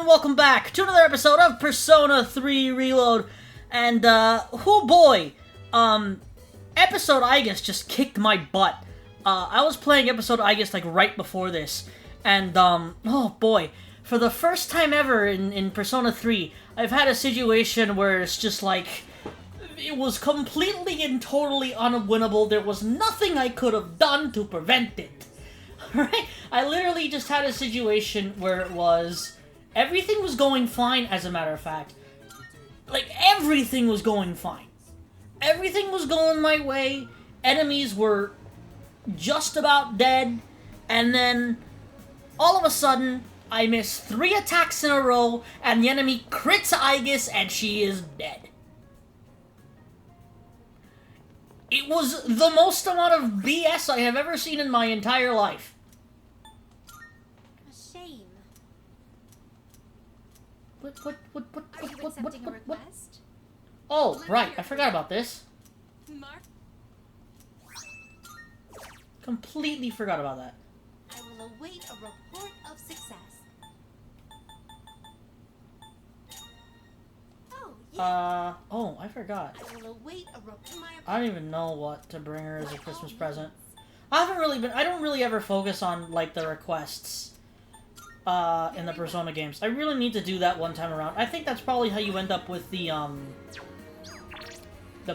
welcome back to another episode of Persona 3 Reload. And, oh boy, Episode Aegis just kicked my butt. I was playing Episode Aegis, like, right before this. And, oh boy, for the first time ever in Persona 3, I've had a situation where it's just like, it was completely and totally unwinnable. There was nothing I could have done to prevent it. Right? I literally just had a situation where it was... everything was going fine, as a matter of fact. Like, everything was going fine. Everything was going my way. Enemies were just about dead. And then, all of a sudden, I miss 3 attacks in a row, and the enemy crits Aegis, and she is dead. It was the most amount of BS I have ever seen in my entire life. What? Are you accepting a request? Oh, right, I forgot about this. Completely forgot about that. I will await a report of success. Oh, yeah. Oh, I forgot. I will await a report. I don't even know what to bring her as a Christmas present. I don't really ever focus on, like, the requests. In the Persona games. I really need to do that one time around. I think that's probably how you end up with the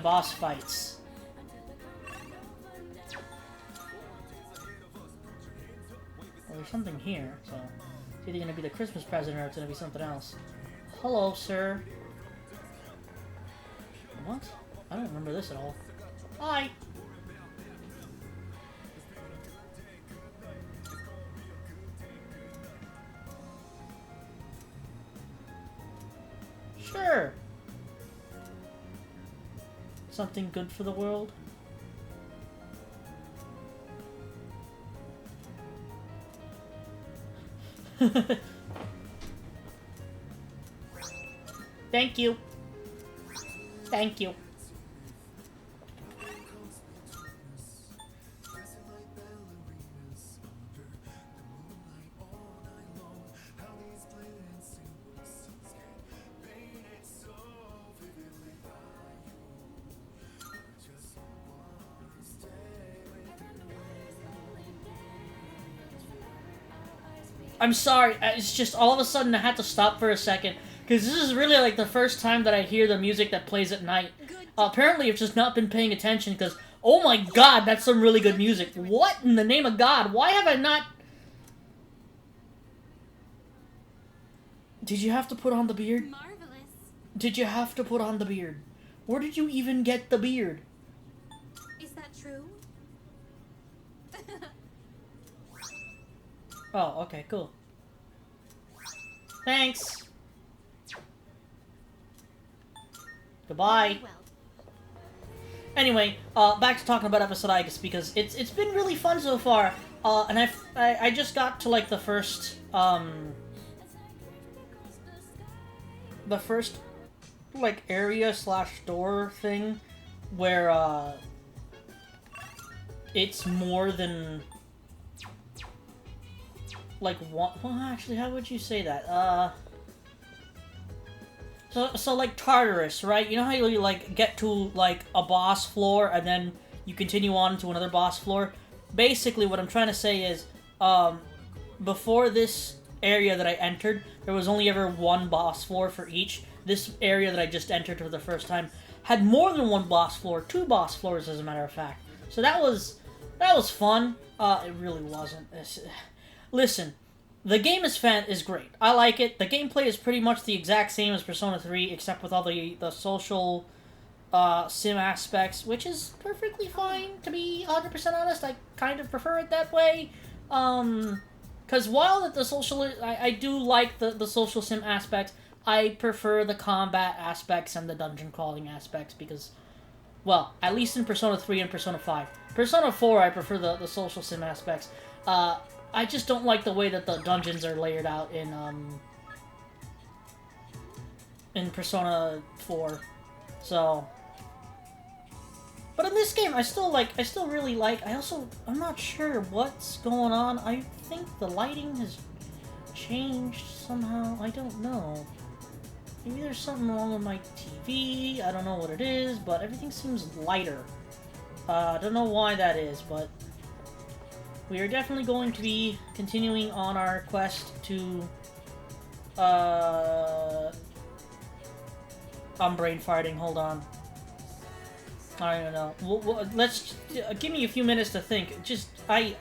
boss fights. Well, there's something here, so it's either gonna be the Christmas present or it's gonna be something else. Hello, sir. What? I don't remember this at all. Hi! Sure. Something good for the world? Thank you. Thank you. I'm sorry, it's just all of a sudden I had to stop for a second, because this is really like the first time that I hear the music that plays at night. Apparently I've just not been paying attention, because, oh my god, that's some really good music. What in the name of God? Why have I not... Did you have to put on the beard? Marvelous. Did you have to put on the beard? Where did you even get the beard? Is that true? Oh, okay, cool. Thanks. Goodbye. Well. Anyway, back to talking about Episode Aegis, because it's been really fun so far. And I just got to like the first like area / door thing where it's more than like one. Well, actually, how would you say that? So like Tartarus, right? You know how you like get to like a boss floor and then you continue on to another boss floor? Basically, what I'm trying to say is, before this area that I entered, there was only ever one boss floor for each. This area that I just entered for the first time had more than one boss floor, 2 boss floors as a matter of fact. So that was fun. It really wasn't. Listen, the game is great. I like it. The gameplay is pretty much the exact same as Persona 3, except with all the social sim aspects, which is perfectly fine, to be 100% honest. I kind of prefer it that way. Because while the social... I do like the social sim aspects, I prefer the combat aspects and the dungeon crawling aspects because, well, at least in Persona 3 and Persona 5. Persona 4, I prefer the social sim aspects. I just don't like the way that the dungeons are layered out in Persona 4. So, but in this game, I still really like. I'm not sure what's going on. I think the lighting has changed somehow. I don't know. Maybe there's something wrong with my TV. I don't know what it is, but everything seems lighter. I don't know why that is, but we are definitely going to be continuing on our quest to, I'm brain farting, hold on. I don't know. Let's, give me a few minutes to think. Just, I'm,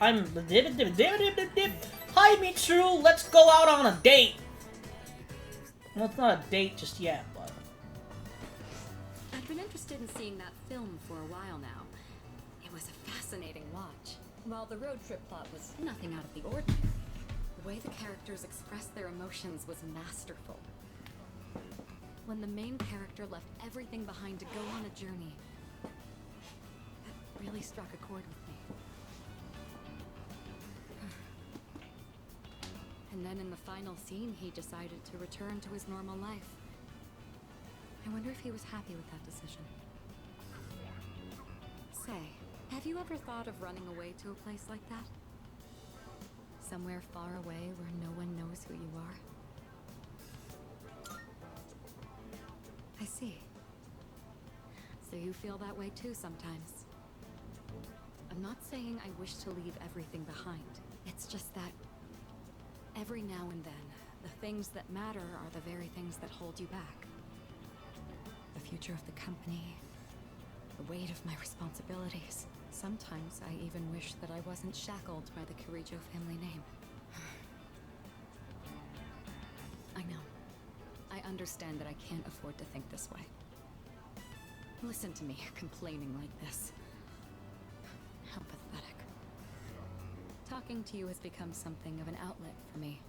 hi Mitsuru, let's go out on a date! Well, it's not a date just yet, but... I've been interested in seeing that film for a while now. It was a fascinating watch. While the road trip plot was nothing out of the ordinary, the way the characters expressed their emotions was masterful. When the main character left everything behind to go on a journey, that really struck a chord with me. And then in the final scene, he decided to return to his normal life. I wonder if he was happy with that decision. Say, have you ever thought of running away to a place like that? Somewhere far away where no one knows who you are? I see. So you feel that way too sometimes. I'm not saying I wish to leave everything behind. It's just that every now and then, the things that matter are the very things that hold you back. The future of the company, the weight of my responsibilities. Sometimes I even wish that I wasn't shackled by the Kirijo family name. I know. I understand that I can't afford to think this way. Listen to me complaining like this. How pathetic. Talking to you has become something of an outlet for me.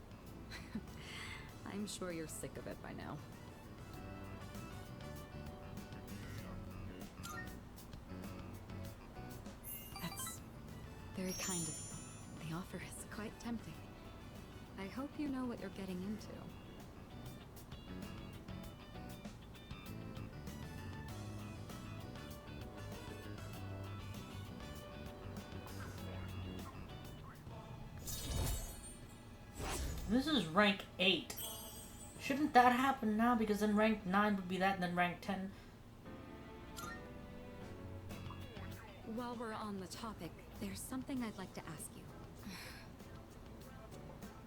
I'm sure you're sick of it by now. That's very kind of you. The offer is quite tempting. I hope you know what you're getting into. This is rank 8. Shouldn't that happen now? Because then rank 9 would be that, and then rank 10. While we're on the topic, there's something I'd like to ask you.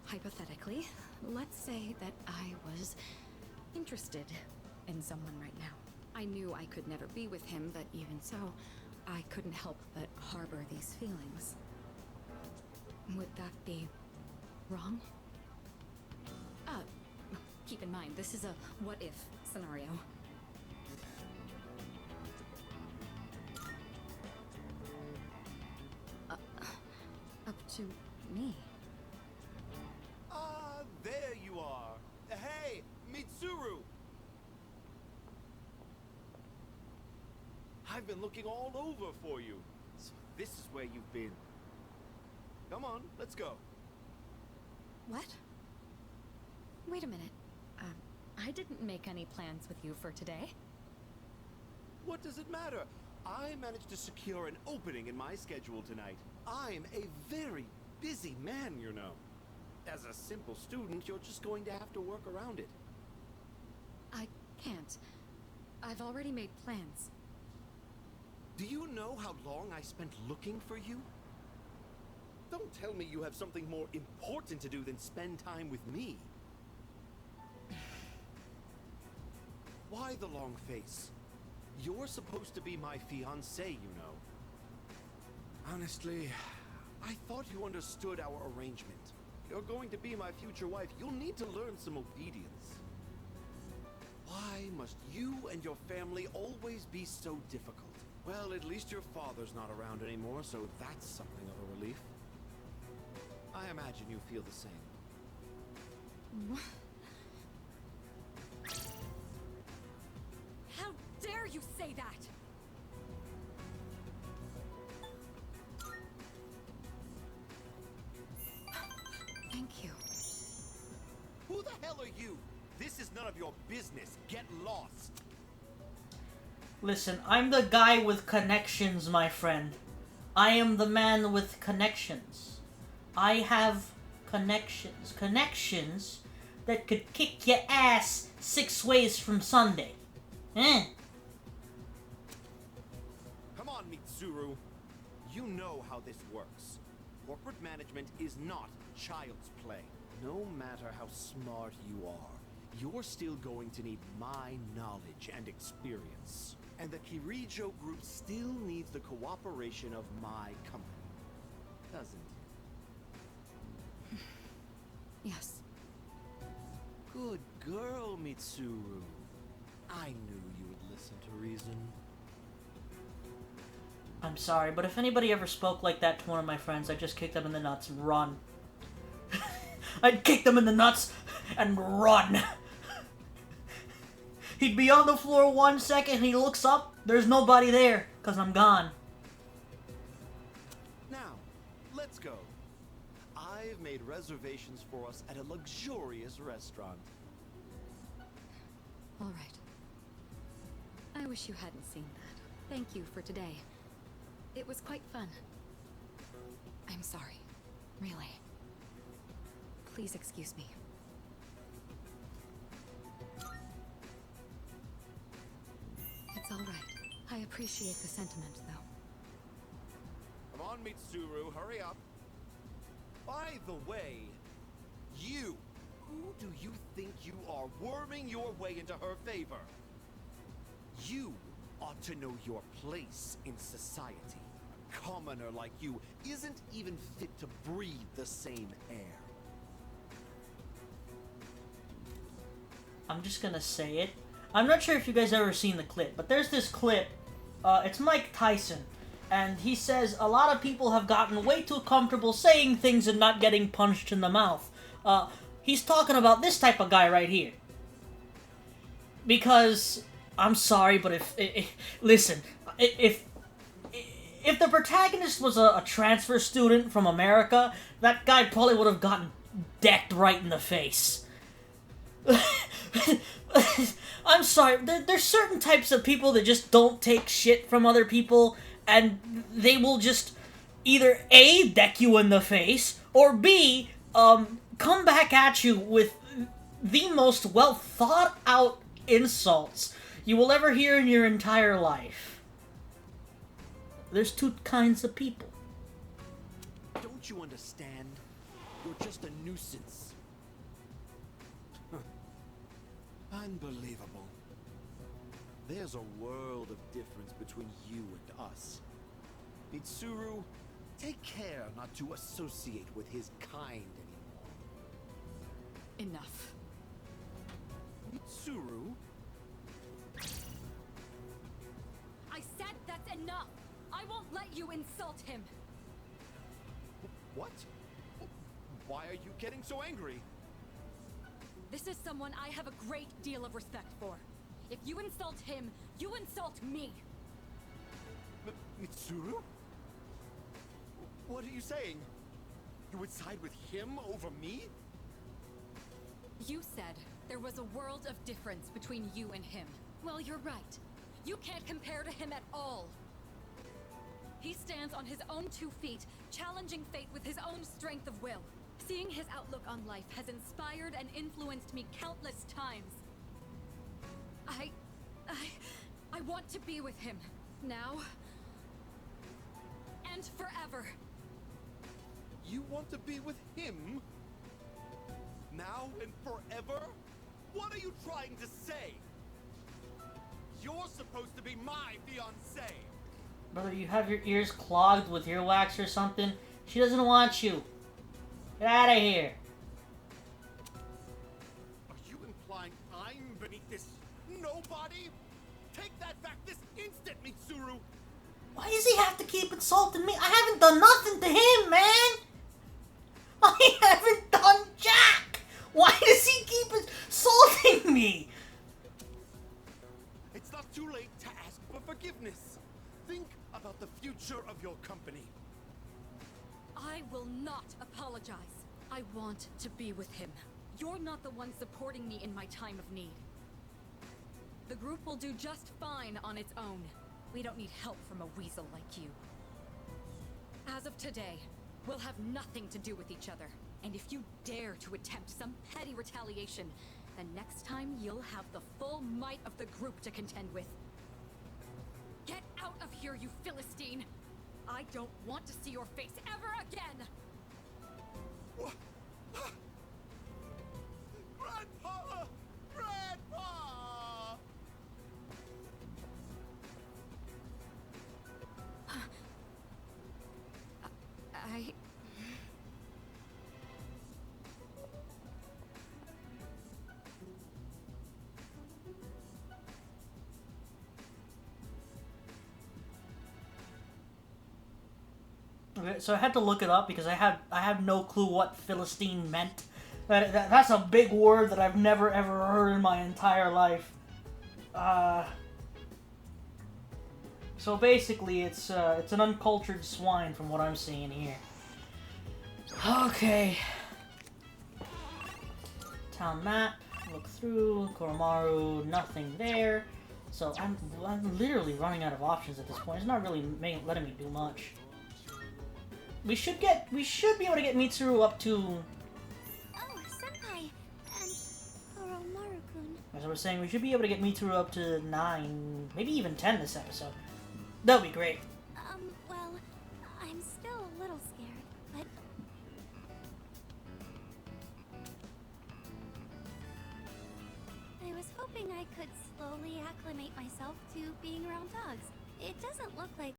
Hypothetically, let's say that I was interested in someone right now. I knew I could never be with him, but even so, I couldn't help but harbor these feelings. Would that be wrong? Keep in mind, this is a what-if scenario. Up to me. Ah, there you are. Hey, Mitsuru! I've been looking all over for you. So this is where you've been. Come on, let's go. What? Wait a minute. I didn't make any plans with you for today. What does it matter? I managed to secure an opening in my schedule tonight. I'm a very busy man, you know. As a simple student, you're just going to have to work around it. I can't. I've already made plans. Do you know how long I spent looking for you? Don't tell me you have something more important to do than spend time with me. Why the long face? You're supposed to be my fiancé, you know. Honestly, I thought you understood our arrangement. You're going to be my future wife. You'll need to learn some obedience. Why must you and your family always be so difficult? Well, at least your father's not around anymore, so that's something of a relief. I imagine you feel the same. How dare you say that? Thank you. Who the hell are you? This is none of your business. Get lost. Listen, I'm the guy with connections, my friend. I am the man with connections. I have connections. Connections that could kick your ass 6 ways from Sunday. Eh? Come on, Mitsuru. You know how this works. Corporate management is not child's play. No matter how smart you are, you're still going to need my knowledge and experience. And the Kirijo group still needs the cooperation of my company. Doesn't it? Yes. Good girl, Mitsuru. I knew you would listen to reason. I'm sorry, but if anybody ever spoke like that to one of my friends, I'd just kick them in the nuts and run. I'd kick them in the nuts and run. He'd be on the floor 1 second, he looks up, there's nobody there, because I'm gone. Now, let's go. I've made reservations for us at a luxurious restaurant. All right. I wish you hadn't seen that. Thank you for today. It was quite fun. I'm sorry. Really. Please excuse me. It's all right. I appreciate the sentiment, though. Come on, Mitsuru, hurry up. By the way, you, who do you think you are, worming your way into her favor? You ought to know your place in society. A commoner like you isn't even fit to breathe the same air. I'm just gonna say it. I'm not sure if you guys ever seen the clip, but there's this clip. It's Mike Tyson, and he says a lot of people have gotten way too comfortable saying things and not getting punched in the mouth. He's talking about this type of guy right here. Because, I'm sorry, but listen, if the protagonist was a transfer student from America, that guy probably would have gotten decked right in the face. I'm sorry, there's certain types of people that just don't take shit from other people, and they will just either A, deck you in the face, or B, come back at you with the most well thought out insults you will ever hear in your entire life. There's two kinds of people. Don't you understand? You're just a nuisance. Unbelievable. There's a world of difference between you and us. Mitsuru, take care not to associate with his kind anymore. Enough. Mitsuru? I said that's enough! I won't let you insult him! What? Why are you getting so angry? This is someone I have a great deal of respect for. If you insult him, you insult me! Mitsuru? What are you saying? You would side with him over me? You said there was a world of difference between you and him. Well, you're right. You can't compare to him at all. He stands on his own 2 feet, challenging fate with his own strength of will. Seeing his outlook on life has inspired and influenced me countless times. I want to be with him. Now. And forever. You want to be with him? Now and forever? What are you trying to say? You're supposed to be my fiancé! Brother, you have your ears clogged with earwax or something? She doesn't want you. Get out of here. Are you implying I'm beneath this nobody? Take that back this instant, Mitsuru! Why does he have to keep insulting me? I haven't done nothing to him, man! I haven't done jack! Why does he keep insulting me? It's not too late to ask for forgiveness. Think about the future of your company. I will not apologize. I want to be with him. You're not the one supporting me in my time of need. The group will do just fine on its own. We don't need help from a weasel like you. As of today, we'll have nothing to do with each other. And if you dare to attempt some petty retaliation, then next time you'll have the full might of the group to contend with. Get out of here, you Philistine! I don't want to see your face ever again! Grandpa! Grandpa! I... Okay, so I had to look it up because I have no clue what Philistine meant. That's a big word that I've never ever heard in my entire life. So basically, it's an uncultured swine from what I'm seeing here. Okay. Town map. Look through. Koromaru. Nothing there. So I'm literally running out of options at this point. It's not really letting me do much. We should be able to get Mitsuru up to. Oh, Senpai and Koromaru-kun. As I was saying, we should be able to get Mitsuru up to 9, maybe even 10 this episode. That would be great. Well, I'm still a little scared, but I was hoping I could slowly acclimate myself to being around dogs. It doesn't look like.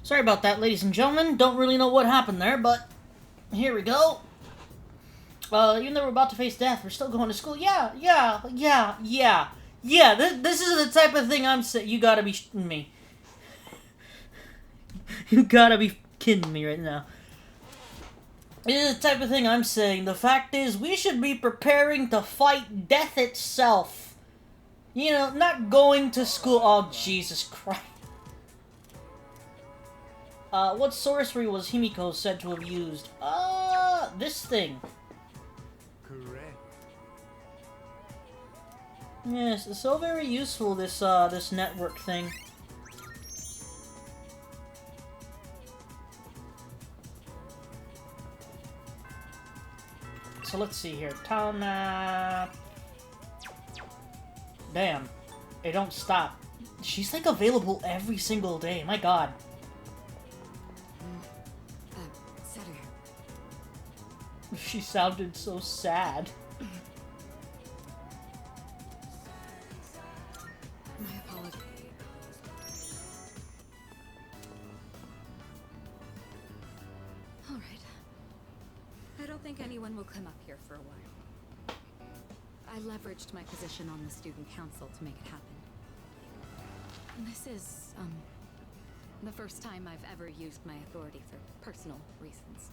Sorry about that, ladies and gentlemen. Don't really know what happened there, but here we go. Even though we're about to face death, we're still going to school. Yeah. This is the type of thing I'm saying. You gotta be shitting me. You gotta be kidding me right now. This is the type of thing I'm saying. The fact is, we should be preparing to fight death itself. You know, not going to school. Oh, Jesus Christ. What sorcery was Himiko said to have used? This thing. Correct. Yes, it's so very useful, this network thing. So let's see here. Town map. Damn. It don't stop. She's like available every single day. My god. She sounded so sad. My apologies. All right. I don't think anyone will come up here for a while. I leveraged my position on the student council to make it happen. And this is, the first time I've ever used my authority for personal reasons.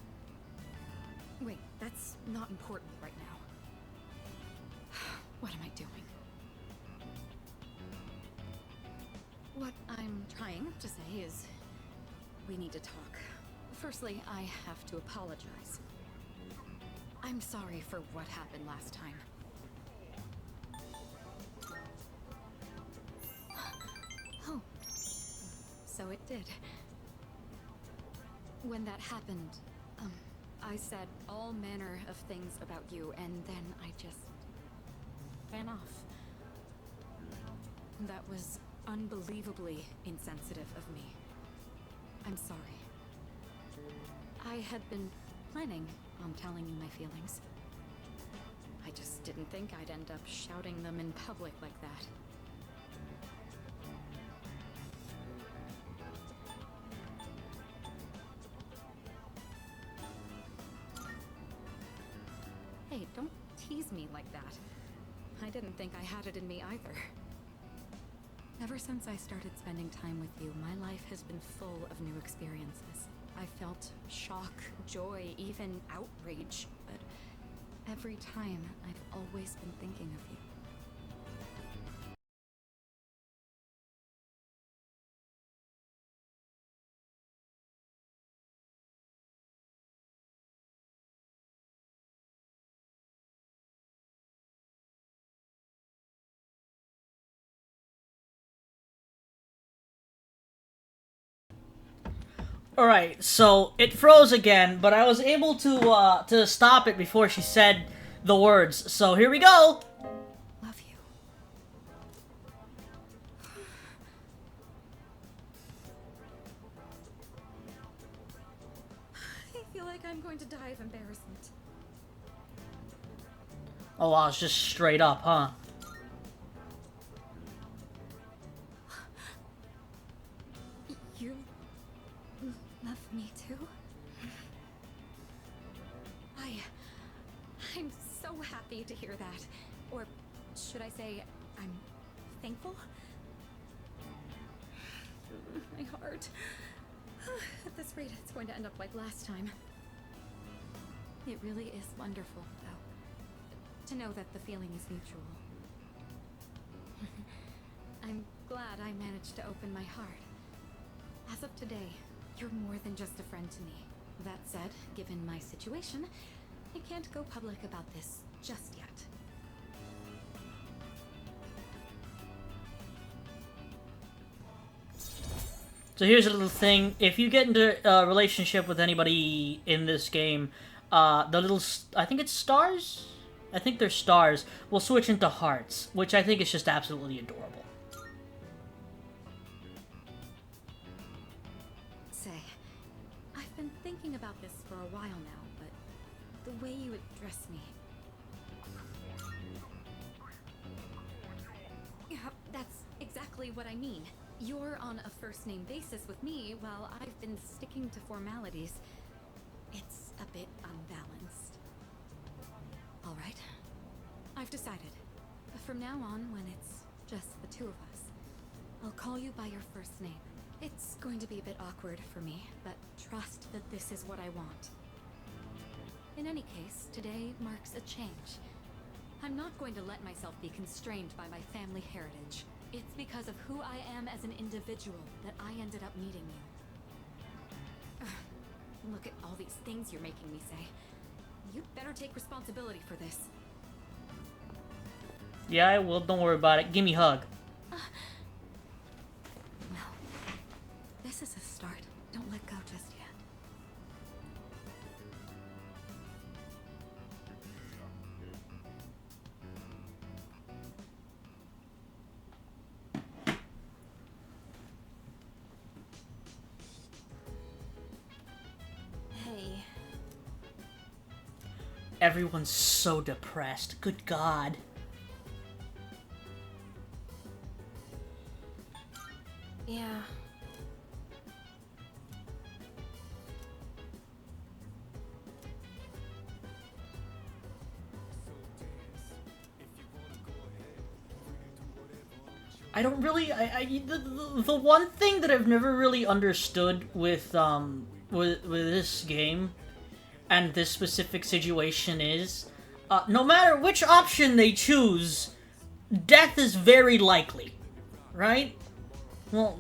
Wait, that's not important right now. What am I doing? What I'm trying to say is, we need to talk. Firstly, I have to apologize. I'm sorry for what happened last time. Oh, so it did. When that happened, I said all manner of things about you, and then I just ran off. That was unbelievably insensitive of me. I'm sorry. I had been planning on telling you my feelings. I just didn't think I'd end up shouting them in public like that. Hey, don't surprise me like that. I didn't think I had it in me either. Ever since I started spending time with you, my life has been full of new experiences. I felt shock, joy, even outrage, but every time I've always been thinking of you. Alright, so it froze again, but I was able to stop it before she said the words. So here we go! Love you. I feel like I'm going to die of embarrassment. Oh wow, it's just straight up, huh? You love me too? I'm so happy to hear that. Or should I say, I'm thankful? My heart. At this rate, it's going to end up like last time. It really is wonderful, though, to know that the feeling is mutual. I'm glad I managed to open my heart. As of today, you're more than just a friend to me. That said, given my situation, I can't go public about this just yet. So here's a little thing. If you get into a relationship with anybody in this game, the little, I think it's stars? I think they're stars, will switch into hearts, which I think is just absolutely adorable. Say, I've been thinking about this for a while now, but the way you address me... Yeah, that's exactly what I mean. You're on a first-name basis with me, while I've been sticking to formalities. It's a bit unbalanced. All right. I've decided. From now on, when it's just the two of us, I'll call you by your first name. It's going to be a bit awkward for me, but trust that this is what I want. In any case, today marks a change. I'm not going to let myself be constrained by my family heritage. It's because of who I am as an individual that I ended up meeting you. Look at all these things you're making me say. You'd better take responsibility for this. Yeah, I will. Don't worry about it. Give me a hug. Well, this is a start. Don't let go just yet. Hey. Everyone's so depressed. Good God. Yeah. I don't really. The one thing that I've never really understood with this game and this specific situation is, no matter which option they choose, death is very likely, right? Well,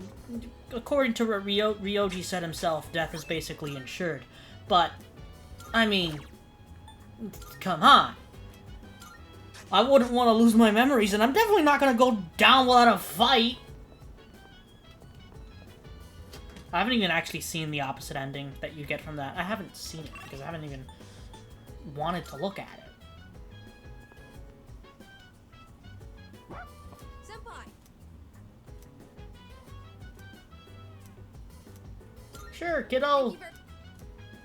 according to what Ryoji said himself, death is basically ensured. But, I mean, come on. I wouldn't want to lose my memories, and I'm definitely not going to go down without a fight. I haven't even actually seen the opposite ending that you get from that. I haven't seen it, because I haven't even wanted to look at it. Sure, kiddo.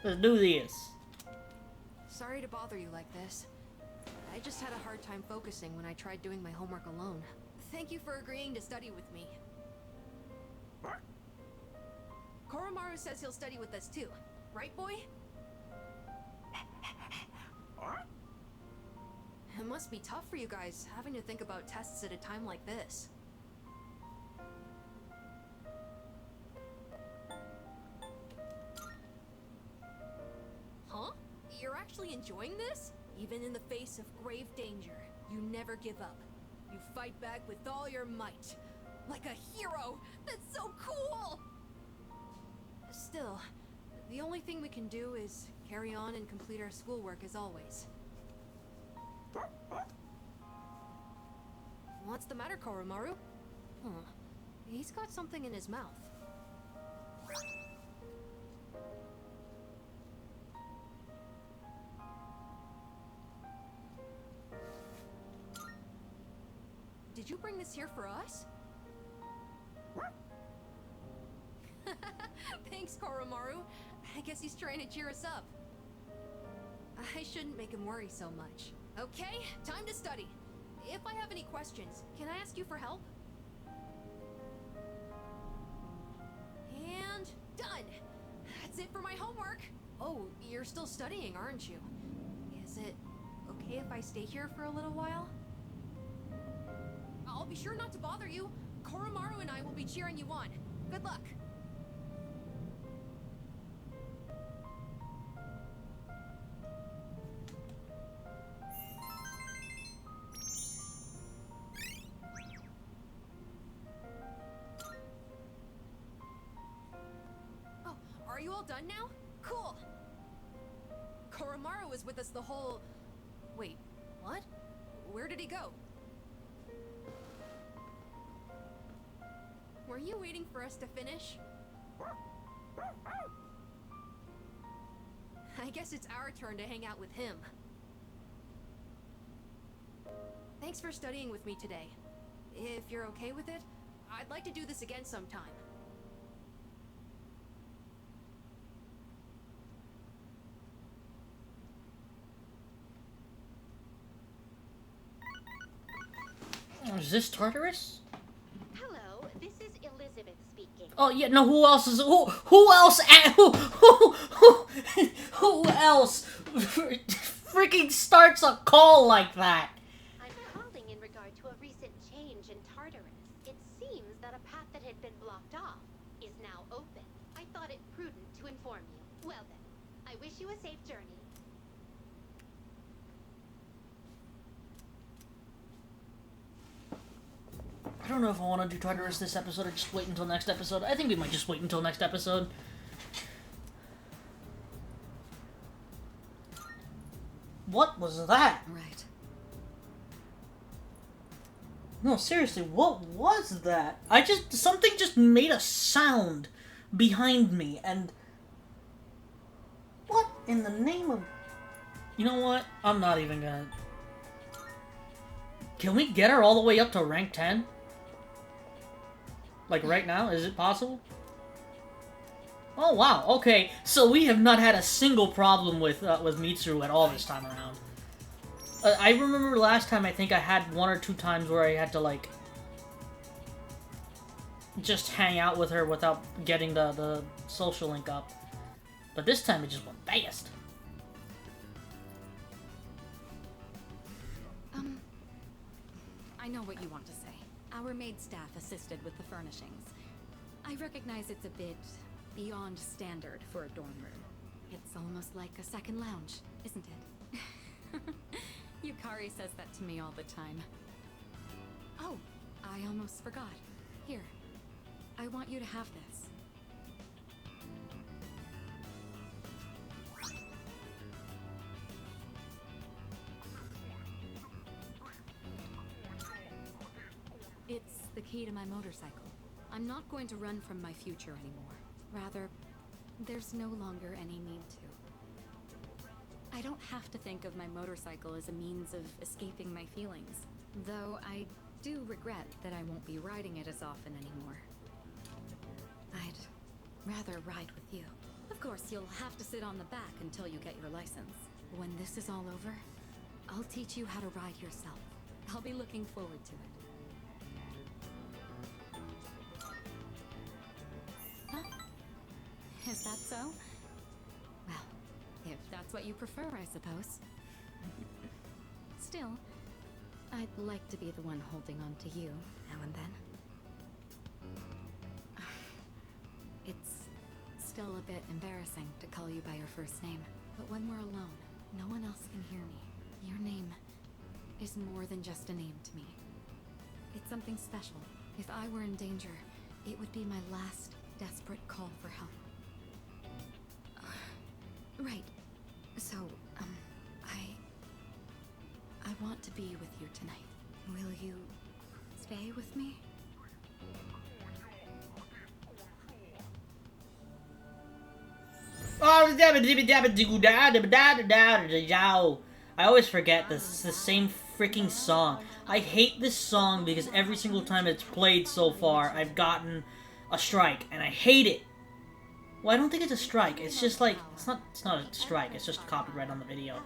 Let's do this. Sorry to bother you like this. I just had a hard time focusing when I tried doing my homework alone. Thank you for agreeing to study with me. Koromaru says he'll study with us too. Right, boy? It must be tough for you guys, having to think about tests at a time like this. Huh? You're actually enjoying this? Even in the face of grave danger, you never give up. You fight back with all your might. Like a hero! That's so cool! Still, the only thing we can do is carry on and complete our schoolwork as always. What's the matter, Koromaru? Huh. He's got something in his mouth. Did you bring this here for us? Thanks, Koromaru. I guess he's trying to cheer us up. I shouldn't make him worry so much. Okay, time to study. If I have any questions, can I ask you for help? And done! That's it for my homework! Oh, you're still studying, aren't you? Is it okay if I stay here for a little while? I'll be sure not to bother you. Koromaru and I will be cheering you on. Good luck! Oh, are you all done now? Cool! Koromaru was with us the whole... Wait, what? Where did he go? Were you waiting for us to finish? I guess it's our turn to hang out with him. Thanks for studying with me today. If you're okay with it, I'd like to do this again sometime. Is this Tartarus? Hello, this is Elizabeth speaking. Oh yeah, no. Who else is who else? Who else? Freaking starts a call like that. I'm calling in regard to a recent change in Tartarus. It seems that a path that had been blocked off is now open. I thought it prudent to inform you. Well then, I wish you a safe journey. I don't know if I want to do Tartarus this episode or just wait until next episode. I think we might just wait until next episode. What was that? Right. No, seriously, what was that? Something just made a sound behind me, and... What in the name of... You know what? I'm not even gonna... Can we get her all the way up to rank 10? Like right now? Is it possible? Oh wow, okay. So we have not had a single problem with Mitsuru at all this time around. I remember last time I think I had 1 or 2 times where I had to like... just hang out with her without getting the social link up. But this time it just went fast. I know what you want to say. Our maid staff assisted with the furnishings. I recognize it's a bit beyond standard for a dorm room. It's almost like a second lounge, isn't it? Yukari says that to me all the time. Oh, I almost forgot. Here, I want you to have this. It's the key to my motorcycle. I'm not going to run from my future anymore. Rather, there's no longer any need to. I don't have to think of my motorcycle as a means of escaping my feelings, though I do regret that I won't be riding it as often anymore. I'd rather ride with you. Of course, you'll have to sit on the back until you get your license. When this is all over, I'll teach you how to ride yourself. I'll be looking forward to it. Is that so? Well, if that's what you prefer, I suppose. Still, I'd like to be the one holding on to you now and then. It's still a bit embarrassing to call you by your first name, but when we're alone, no one else can hear me. Your name is more than just a name to me. It's something special. If I were in danger, it would be my last desperate call for help. Right. So, I want to be with you tonight. Will you stay with me? I always forget this is the same freaking song. I hate this song because every single time it's played so far, I've gotten a strike, and I hate it. Well, I don't think it's a strike. It's just like it's not a strike. It's just copyright on the video.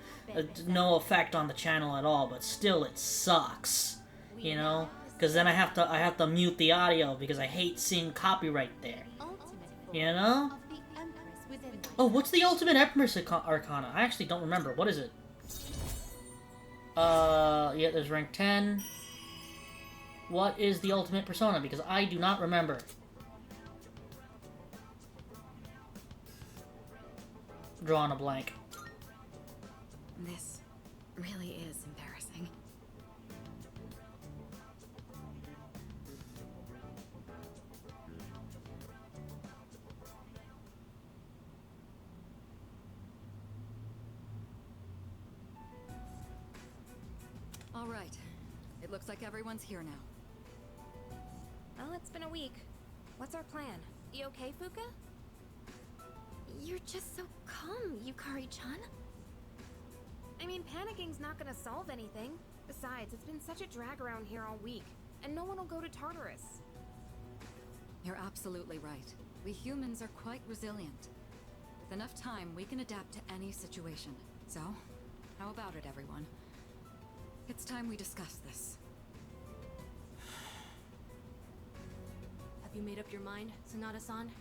No effect on the channel at all. But still, it sucks. You know, because then I have to mute the audio because I hate seeing copyright there. You know? Oh, what's the Ultimate Empress Arcana? I actually don't remember. What is it? Yeah, there's rank 10. What is the Ultimate Persona? Because I do not remember. Drawing a blank. This really is embarrassing. All right. It looks like everyone's here now. Well, it's been a week. What's our plan? You okay, Fuka? You're just so calm, Yukari-chan. I mean, panicking's not gonna solve anything. Besides, it's been such a drag around here all week, and no one will go to Tartarus. You're absolutely right. We humans are quite resilient. With enough time, we can adapt to any situation. So, how about it, everyone? It's time we discuss this. Have you made up your mind, Sanada-san?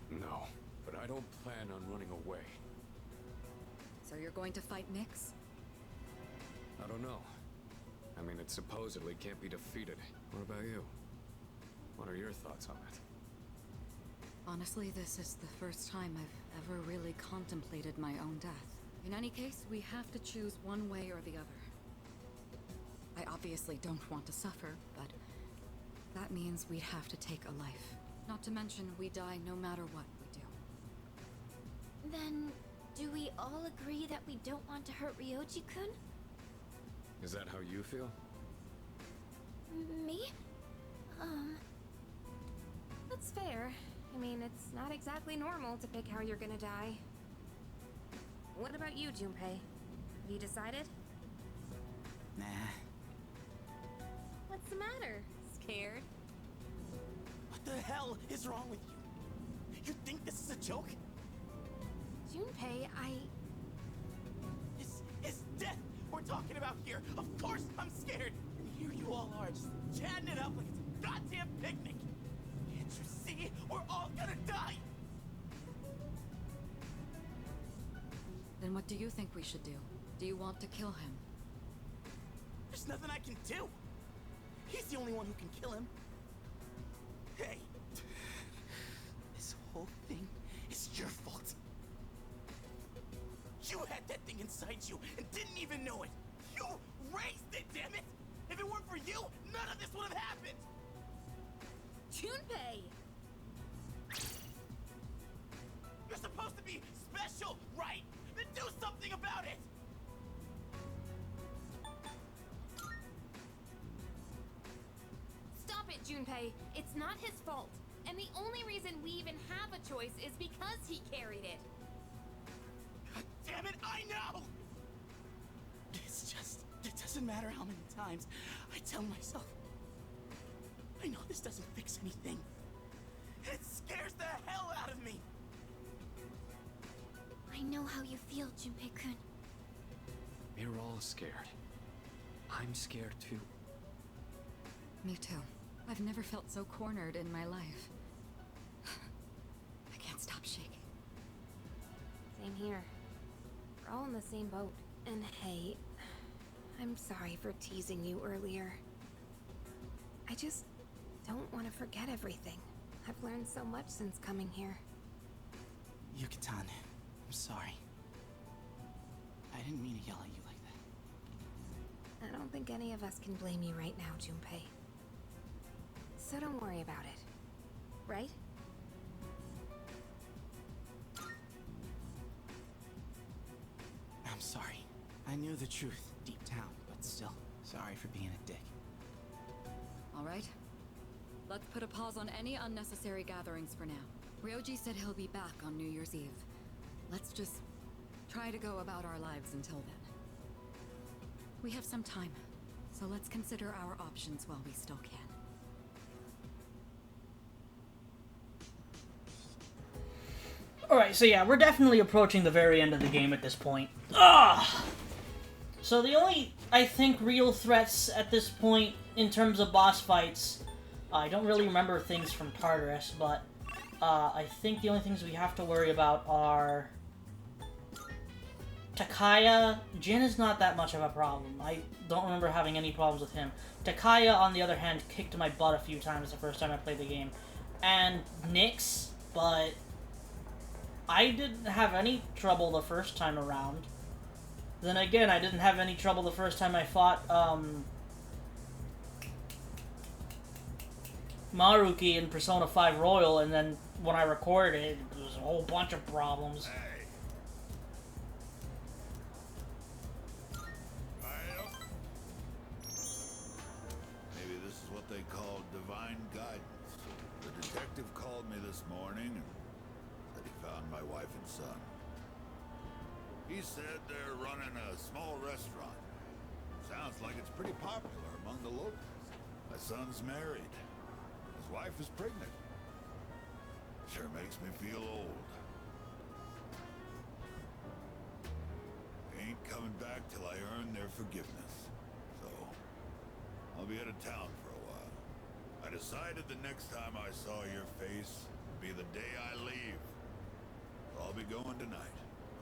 No, but I don't plan on running away. So you're going to fight Nyx? I don't know. I mean, it supposedly can't be defeated. What about you? What are your thoughts on it? Honestly, this is the first time I've ever really contemplated my own death. In any case, we have to choose one way or the other. I obviously don't want to suffer, but that means we'd have to take a life. Not to mention, we die no matter what we do. Then, do we all agree that we don't want to hurt Ryoji-kun? Is that how you feel? Me? That's fair. I mean, it's not exactly normal to pick how you're gonna die. What about you, Junpei? Have you decided? Nah. What's the matter? Scared? What the hell is wrong with you? You think this is a joke? Junpei, This is death we're talking about here. Of course I'm scared. And here you all are, just chatting it up like it's a goddamn picnic. Can't you see? We're all gonna die. Then what do you think we should do? Do you want to kill him? There's nothing I can do. He's the only one who can kill him. Hey, this whole thing is your fault. You had that thing inside you and didn't even know it. You raised it, damn it! If it weren't for you, none of this would have happened. Junpei! You're supposed to be special, right? Then do something about it! Stop it, Junpei. It's not his fault. And the only reason we even have a choice is because he carried it. God damn it, I know! It's just, it doesn't matter how many times I tell myself. I know this doesn't fix anything. It scares the hell out of me! I know how you feel, Junpei-kun. We're all scared. I'm scared too. Me too. I've never felt so cornered in my life. I can't stop shaking. Same here. We're all in the same boat. And hey, I'm sorry for teasing you earlier. I just don't want to forget everything. I've learned so much since coming here. Yuki-tan, I'm sorry. I didn't mean to yell at you like that. I don't think any of us can blame you right now, Junpei. So don't worry about it. Right? I'm sorry. I knew the truth deep down, but still, sorry for being a dick. All right. Let's put a pause on any unnecessary gatherings for now. Ryoji said he'll be back on New Year's Eve. Let's just try to go about our lives until then. We have some time, so let's consider our options while we still can. Alright, so yeah, we're definitely approaching the very end of the game at this point. Ugh! So the only, I think, real threats at this point, in terms of boss fights, I don't really remember things from Tartarus, but I think the only things we have to worry about are Takaya. Jin is not that much of a problem. I don't remember having any problems with him. Takaya, on the other hand, kicked my butt a few times the first time I played the game. And Nyx, but I didn't have any trouble the first time around. Then again, I didn't have any trouble the first time I fought, Maruki in Persona 5 Royal, and then when I recorded it, there was a whole bunch of problems. Maybe this is what they call divine guidance. The detective called me this morning and said he found my wife and son. He said they're running a small restaurant. Sounds like it's pretty popular among the locals. My son's married. His wife is pregnant. Sure makes me feel old. Ain't coming back till I earn their forgiveness. So, I'll be out of town for a while. I decided the next time I saw your face would be the day I leave. So I'll be going tonight.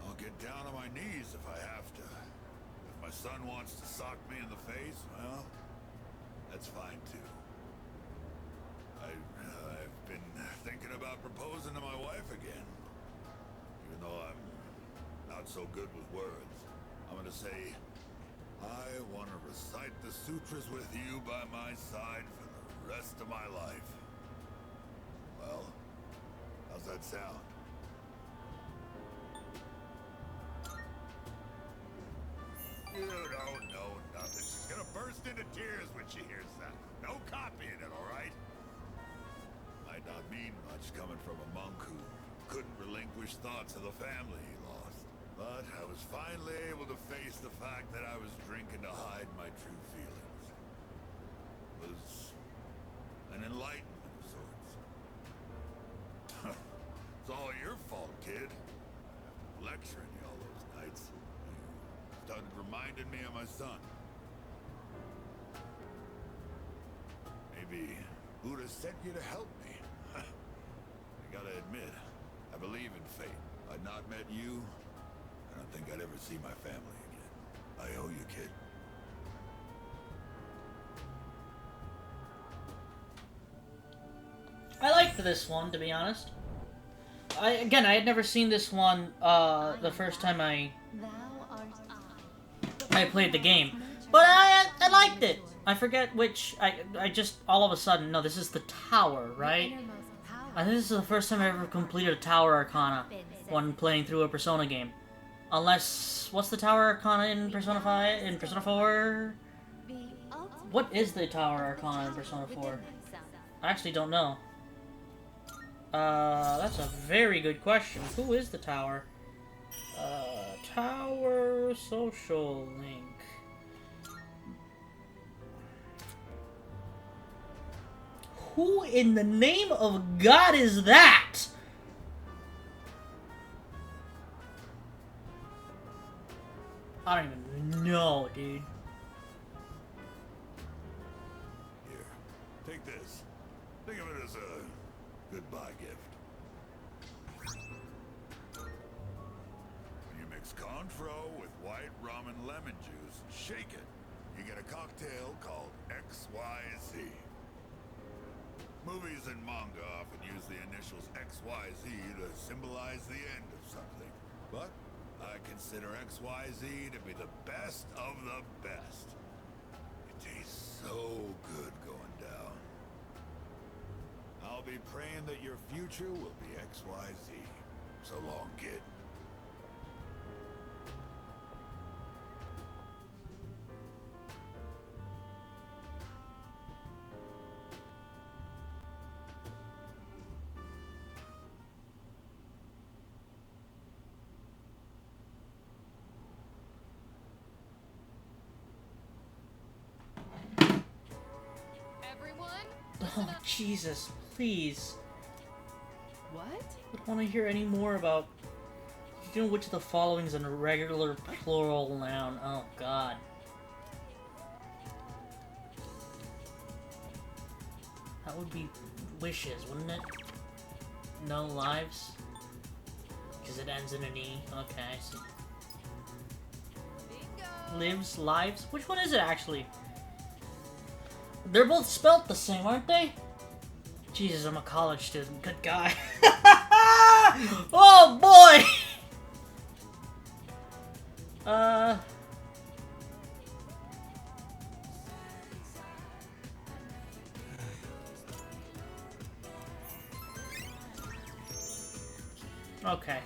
I'll get down on my knees if I have to. If my son wants to sock me in the face, well, that's fine too. I've been thinking about proposing to my wife again. Even though I'm not so good with words. I'm gonna say, I want to recite the sutras with you by my side for the rest of my life. Well, how's that sound? You don't know nothing. She's gonna burst into tears when she hears that. No copying it, all right? Might not mean much coming from a monk who couldn't relinquish thoughts of the family he lost. But I was finally able to face the fact that I was drinking to hide my true feelings. It was an enlightenment of sorts. It's all your fault, kid. After lecturing you all those nights, you started reminding me of my son. Maybe Buddha sent you to help me. I gotta admit, I believe in fate. I'd not met you, I don't think I'd ever see my family again. I owe you, kid. I liked this one, to be honest. I had never seen this one the first time I played the game, but I liked it. I forget which. I just all of a sudden, no, this is the tower, right? I think this is the first time I ever completed a tower arcana when playing through a Persona game. Unless, what's the tower arcana in Persona 5? In Persona 4? What is the tower arcana in Persona 4? I actually don't know. That's a very good question. Who is the tower? Tower social link. Who in the name of God is that? I don't even know, dude. Here, take this. Think of it as a goodbye gift. When you mix Contro with white rum and lemon juice, shake it. you get a cocktail called XYZ. Movies and manga often use the initials XYZ to symbolize the end of something. But I consider XYZ to be the best of the best. It tastes so good going down. I'll be praying that your future will be XYZ. So long, kid. Everyone, Oh, Jesus, please. what? I don't want to hear any more about... You know which of the following is a regular plural noun. Oh, God. That would be wishes, wouldn't it? No lives? Because it ends in an E. Okay, I see. Bingo. Lives, lives? Which one is it, actually? They're both spelt the same, aren't they? Jesus, I'm a college student. Good guy. Oh, boy! Okay.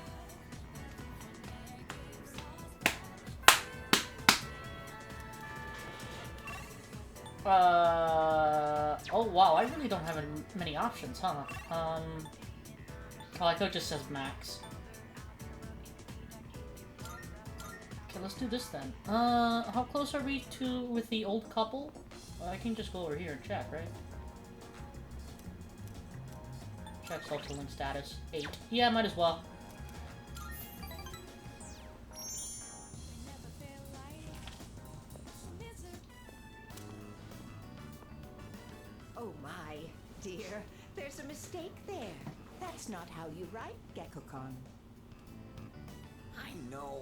Oh wow, I really don't have many options, huh? Oh, I thought it just says max. Okay, let's do this then. How close are we to with the old couple? I can just go over here and check, right? Check social link status. 8. Yeah, might as well. Oh my, dear. There's a mistake there. That's not how you write, Gekko-con. I know.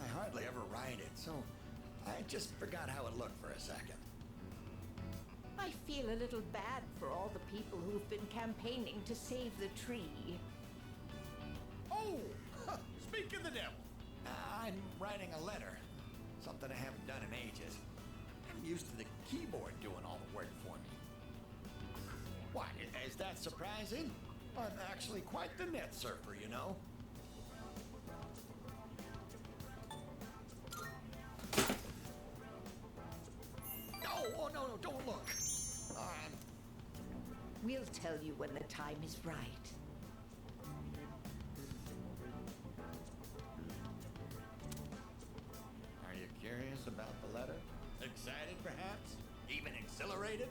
I hardly ever write it, so I just forgot how it looked for a second. I feel a little bad for all the people who've been campaigning to save the tree. Oh! Speak of the devil! I'm writing a letter. Something I haven't done in ages. I'm used to the keyboard doing all the work for me. What, is that surprising? I'm actually quite the net surfer, you know? No, don't look. We'll tell you when the time is right. Are you curious about the letter? Excited, perhaps? Even exhilarated?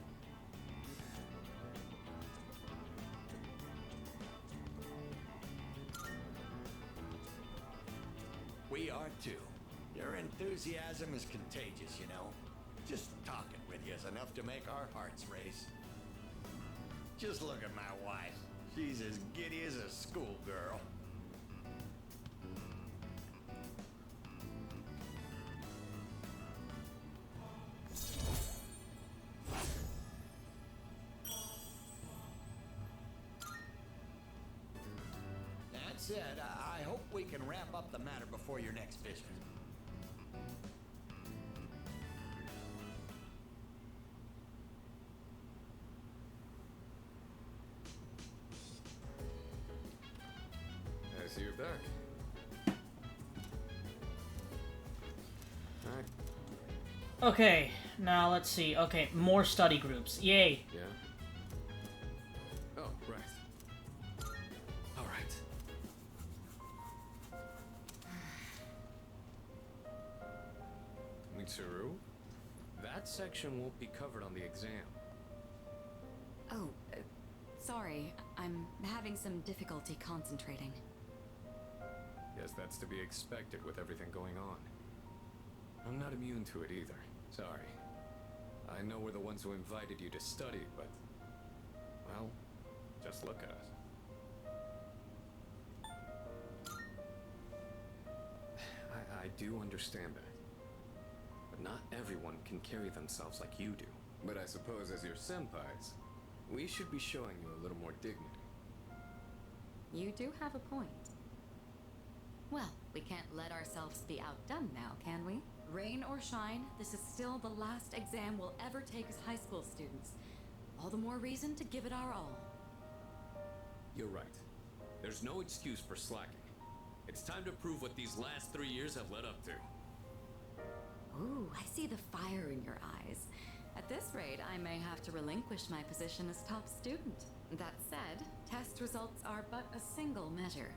We are too. Your enthusiasm is contagious, you know. Just talking with you is enough to make our hearts race. Just look at my wife. She's as giddy as a schoolgirl. That said, I hope we can wrap up the matter before your next visit. I see you're back. Alright. Okay, now let's see. Okay, more study groups. Yay. Yeah. Oh, right. Alright. Mitsuru, that section won't be covered on the exam. Oh, sorry. I'm having some difficulty concentrating. Guess that's to be expected with everything going on. I'm not immune to it either. Sorry. I know we're the ones who invited you to study, but... well, just look at us. I do understand that. but not everyone can carry themselves like you do. But I suppose as your senpais, we should be showing you a little more dignity. You do have a point. Well, we can't let ourselves be outdone now, can we? Rain or shine, this is still the last exam we'll ever take as high school students. All the more reason to give it our all. You're right. There's no excuse for slacking. It's time to prove what these last 3 years have led up to. Ooh, I see the fire in your eyes. At this rate, I may have to relinquish my position as top student. That said, test results are but a single measure.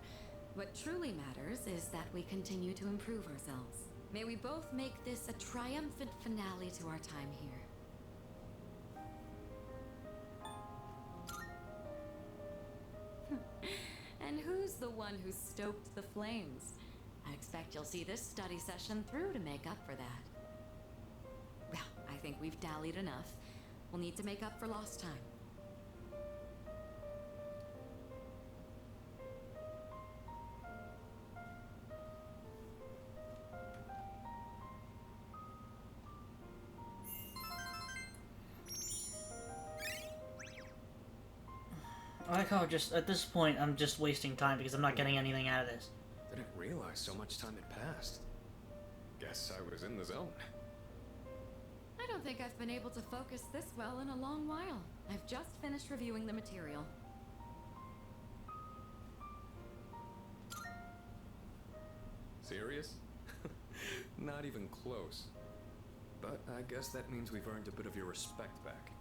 What truly matters is that we continue to improve ourselves. May we both make this a triumphant finale to our time here. And who's the one who stoked the flames? I expect you'll see this study session through to make up for that. Well, I think we've dallied enough. We'll need to make up for lost time. I like how just at this point I'm just wasting time because I'm not getting anything out of this. Didn't realize so much time had passed. Guess I was in the zone. I don't think I've been able to focus this well in a long while. I've just finished reviewing the material. Serious? Not even close. But I guess that means we've earned a bit of your respect back.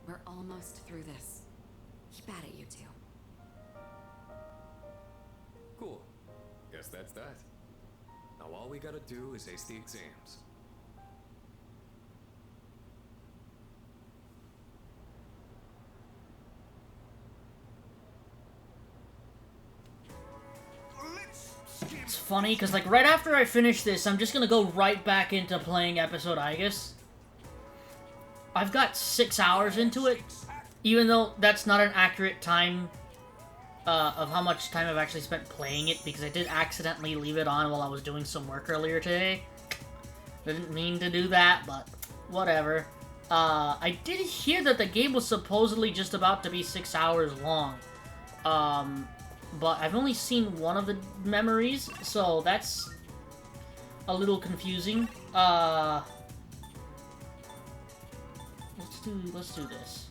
We're almost through this. Keep at it, you two. Cool. Guess that's that. Now all we gotta do is ace the exams. It's funny because like right after I finish this, I'm just gonna go right back into playing episode Igus. I've got 6 hours into it, even though that's not an accurate time of how much time I've actually spent playing it, because I did accidentally leave it on while I was doing some work earlier today. Didn't mean to do that, but whatever. I did hear that the game was supposedly just about to be 6 hours long. But I've only seen one of the memories, so that's a little confusing. Let's do this.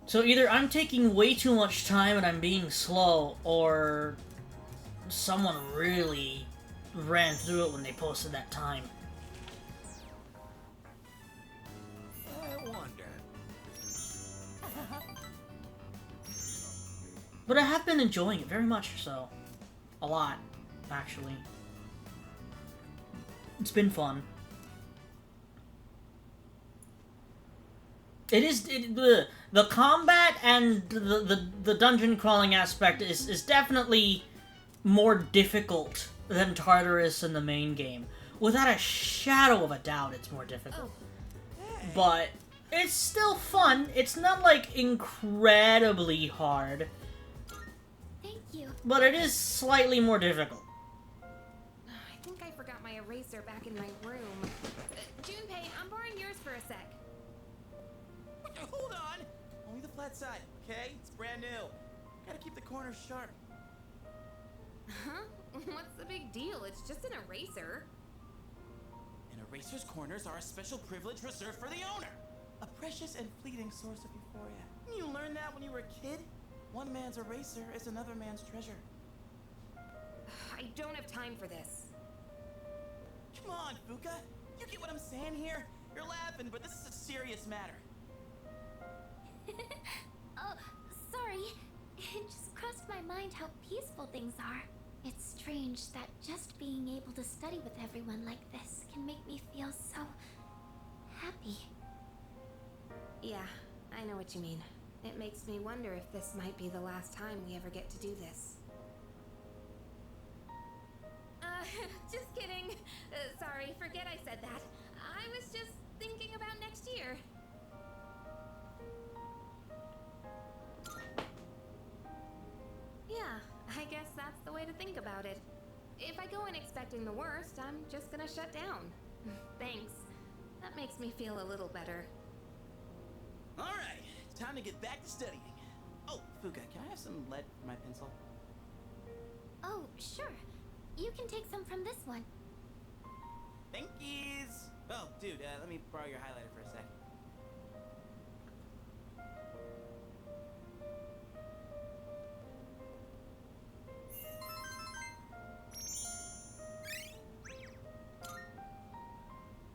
So either I'm taking way too much time and I'm being slow, or someone really ran through it when they posted that time. I wonder. But I have been enjoying it very much so. A lot, actually. It's been fun. The combat and the dungeon crawling aspect is definitely more difficult than Tartarus in the main game. Without a shadow of a doubt, it's more difficult. But it's still fun. It's not like incredibly hard. Thank you. But it is slightly more difficult. I think I forgot my eraser back in my room. Junpei, I'm borrowing yours for a sec. Hold on! Only the flat side, okay? It's brand new. Gotta keep the corners sharp. Huh? What's the big deal? It's just an eraser. An eraser's corners are a special privilege reserved for the owner. A precious and fleeting source of euphoria. You learned that when you were a kid? One man's eraser is another man's treasure. I don't have time for this. Come on, Fuka. You get what I'm saying here? You're laughing, but this is a serious matter. Oh, sorry. It just crossed my mind how peaceful things are. It's strange that just being able to study with everyone like this can make me feel so happy. Yeah, I know what you mean. It makes me wonder if this might be the last time we ever get to do this. Just kidding. Sorry, forget I said that. I was just thinking about next year. Yeah, I guess that's the way to think about it. If If I go in expecting the worst, I'm just gonna shut down. Thanks. That makes me feel a little better. Alright, time to get back to studying. Oh, Fuka, can I have some lead for my pencil? Oh, sure. You can take some from this one. Thank yous! Oh, dude, let me borrow your highlighter for a sec.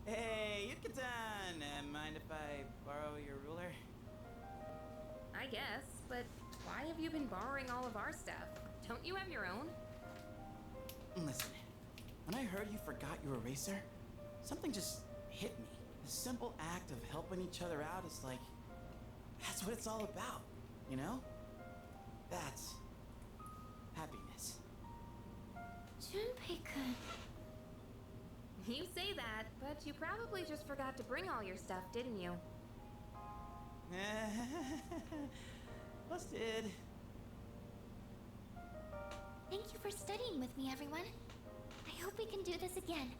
Hey, Yuka-tan! Mind if I borrow your ruler? I guess, but why have you been borrowing all of our stuff? Don't you have your own? Listen, when I heard you forgot your eraser, something just hit me. The simple act of helping each other out is like, that's what it's all about, you know? That's happiness. Junpei-kun. You say that, but you probably just forgot to bring all your stuff, didn't you? Busted. Thank you for studying with me, everyone. I hope we can do this again.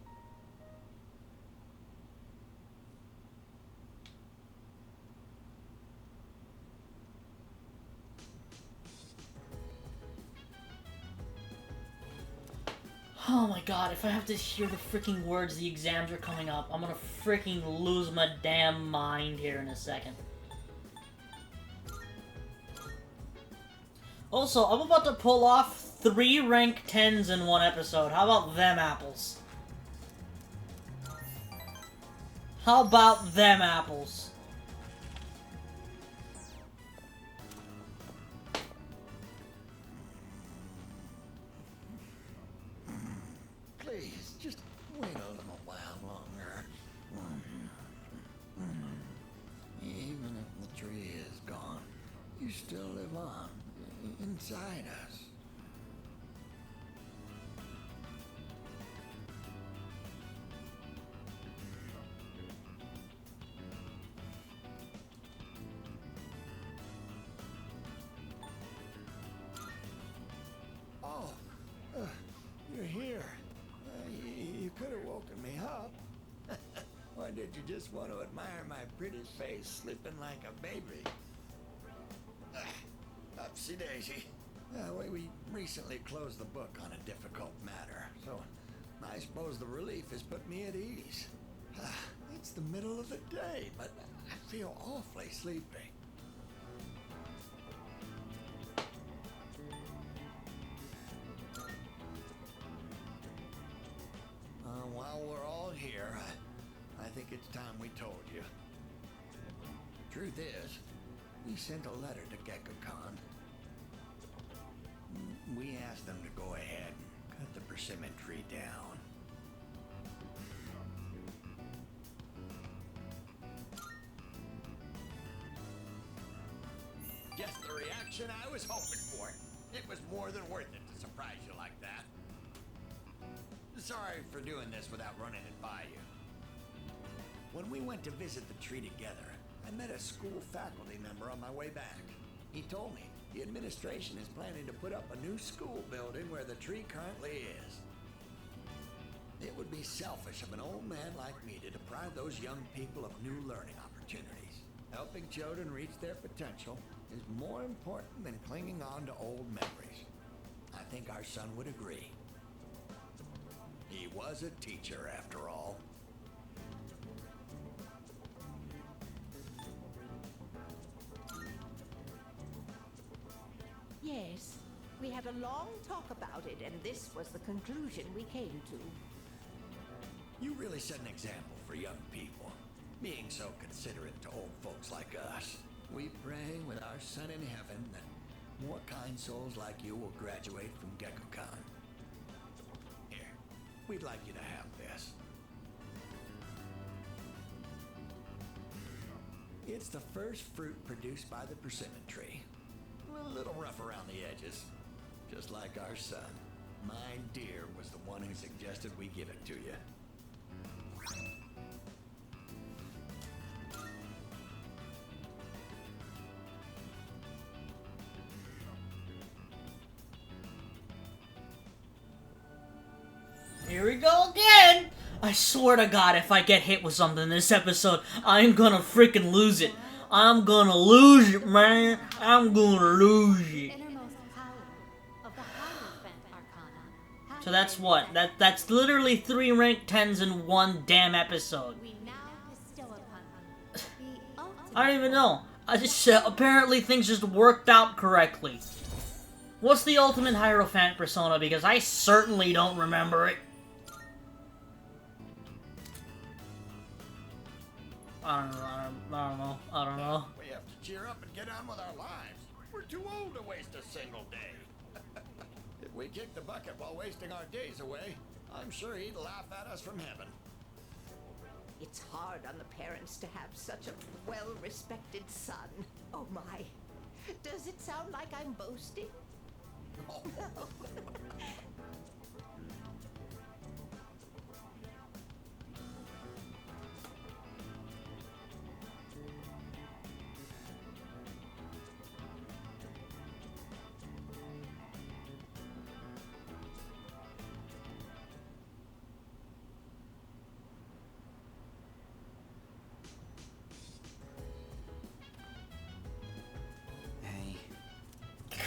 Oh my god, if I have to hear the freaking words the exams are coming up, I'm gonna freaking lose my damn mind here in a second. Also, I'm about to pull off 3 rank 10s in one episode. How about them apples? How about them apples? Please, just wait a little while longer. Even if the tree is gone, you still live on inside us. Oh, you're here. You could have woken me up. Or did you just want to admire my pretty face sleeping like a baby? Upsy daisy. We recently closed the book on a difficult matter, so I suppose the relief has put me at ease. It's the middle of the day, but I feel awfully sleepy. While we're all here, I think it's time we told you. Truth is, we sent a letter to Gekko-kan. We asked them to go ahead and cut the persimmon tree down. Just the reaction I was hoping for. It was more than worth it to surprise you like that. Sorry for doing this without running it by you. When we went to visit the tree together, I met a school faculty member on my way back. He told me the administration is planning to put up a new school building where the tree currently is. It would be selfish of an old man like me to deprive those young people of new learning opportunities. Helping children reach their potential is more important than clinging on to old memories. I think our son would agree. He was a teacher, after all. Yes, we had a long talk about it, and this was the conclusion we came to. You really set an example for young people, being so considerate to old folks like us. We pray with our son in heaven that more kind souls like you will graduate from Gekko-kan. Here, we'd like you to have this. It's the first fruit produced by the persimmon tree. A little rough around the edges, just like our son. My dear was the one who suggested we give it to you. I swear to God, if I get hit with something in this episode, I'm gonna freaking lose it. I'm gonna lose it, man. I'm gonna lose it. So that's what? That's literally 3 rank 10s in one damn episode. I don't even know. I just apparently things just worked out correctly. What's the ultimate Hierophant persona? Because I certainly don't remember it. I don't know. We have to cheer up and get on with our lives. We're too old to waste a single day. If we kick the bucket while wasting our days away, I'm sure he'd laugh at us from heaven. It's hard on the parents to have such a well-respected son. Oh my. Does it sound like I'm boasting? Oh.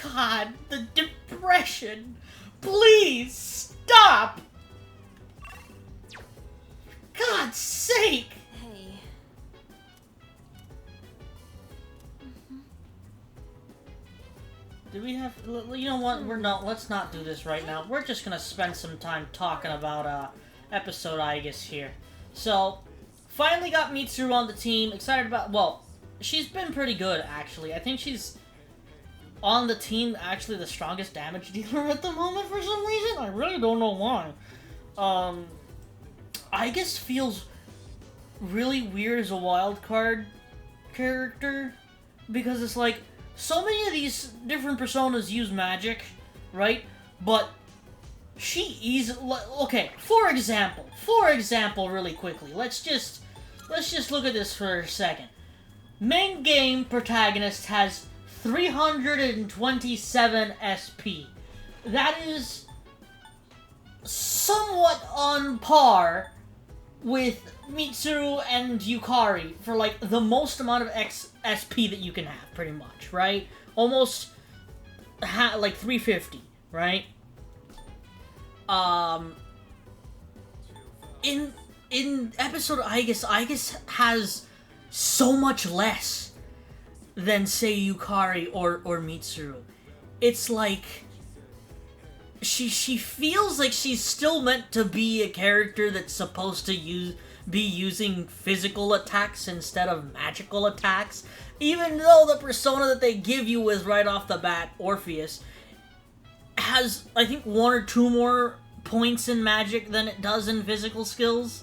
God, the depression. Please stop. God's sake. Hey. Do we have... You know what? Let's not do this right now. We're just gonna spend some time talking about, episode Aegis here. So, finally got Mitsuru on the team. Excited about... Well, she's been pretty good, actually. I think she's... on the team, actually the strongest damage dealer at the moment for some reason. I really don't know why. Aegis feels really weird as a wild card character because it's like so many of these different personas use magic, right? But she okay. For example, really quickly, let's just look at this for a second. Main game protagonist has 327 SP. That is somewhat on par with Mitsuru and Yukari for like the most amount of SP that you can have, pretty much, right? Almost like 350, right? In episode Aegis has so much less than, say, Yukari or Mitsuru. It's like she feels like she's still meant to be a character that's supposed to be using physical attacks instead of magical attacks, even though the persona that they give you is right off the bat, Orpheus, has, I think, 1 or 2 more points in magic than it does in physical skills.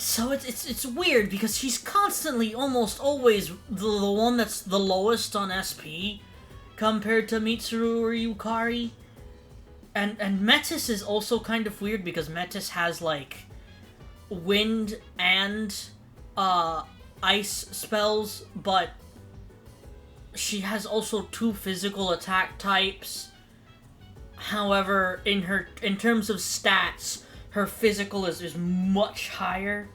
So it's weird because she's constantly, almost always, the one that's the lowest on SP compared to Mitsuru or Yukari. And Metis is also kind of weird because Metis has like wind and ice spells, but she has also 2 physical attack types. However, in terms of stats, her physical is much higher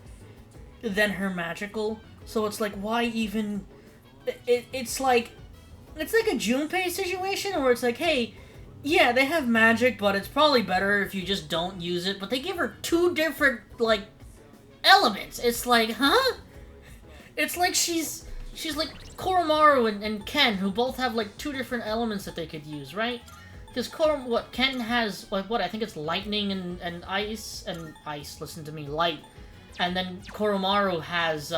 than her magical. So it's like, why even... It's like a Junpei situation where it's like, hey, yeah, they have magic, but it's probably better if you just don't use it. But they give her 2 different, like, elements. It's like, huh? It's like she's like Koromaru and Ken, who both have, like, 2 different elements that they could use, right? Because Ken has, like, I think it's lightning and ice, listen to me, light. And then Koromaru has,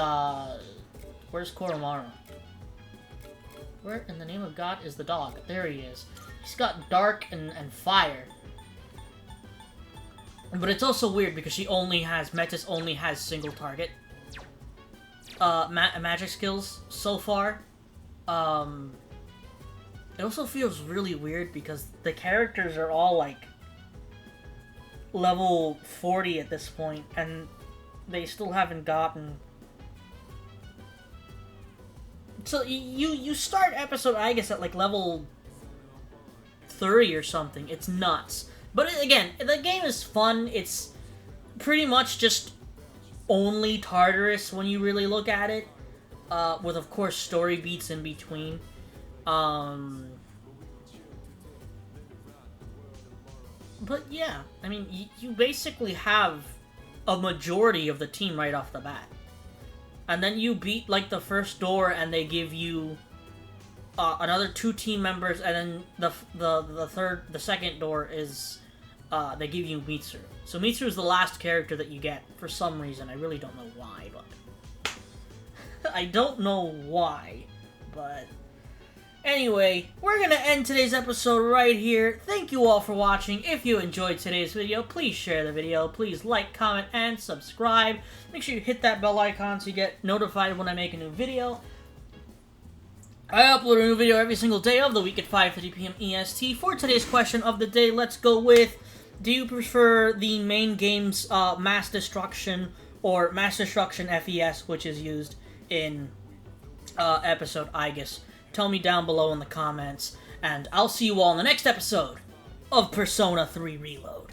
where's Koromaru? Where in the name of God is the dog? There he is. He's got dark and fire. But it's also weird because Metis only has single target magic skills so far. It also feels really weird because the characters are all like level 40 at this point, and they still haven't gotten... So you start episode Aegis at like level 30 or something. It's nuts. But again, the game is fun. It's pretty much just only Tartarus when you really look at it, with of course story beats in between. But yeah, I mean, you basically have a majority of the team right off the bat. And then you beat, like, the first door, and they give you another 2 team members, and then the second door is, they give you Mitsuru. So Mitsuru is the last character that you get, for some reason. I really don't know why, but... I don't know why, but... Anyway, we're gonna end today's episode right here. Thank you all for watching. If you enjoyed today's video, please share the video. Please like, comment, and subscribe. Make sure you hit that bell icon so you get notified when I make a new video. I upload a new video every single day of the week at 5:30 p.m. EST. For today's question of the day, let's go with, do you prefer the main game's Mass Destruction or Mass Destruction FES, which is used in episode Aegis? Tell me down below in the comments, and I'll see you all in the next episode of Persona 3 Reload.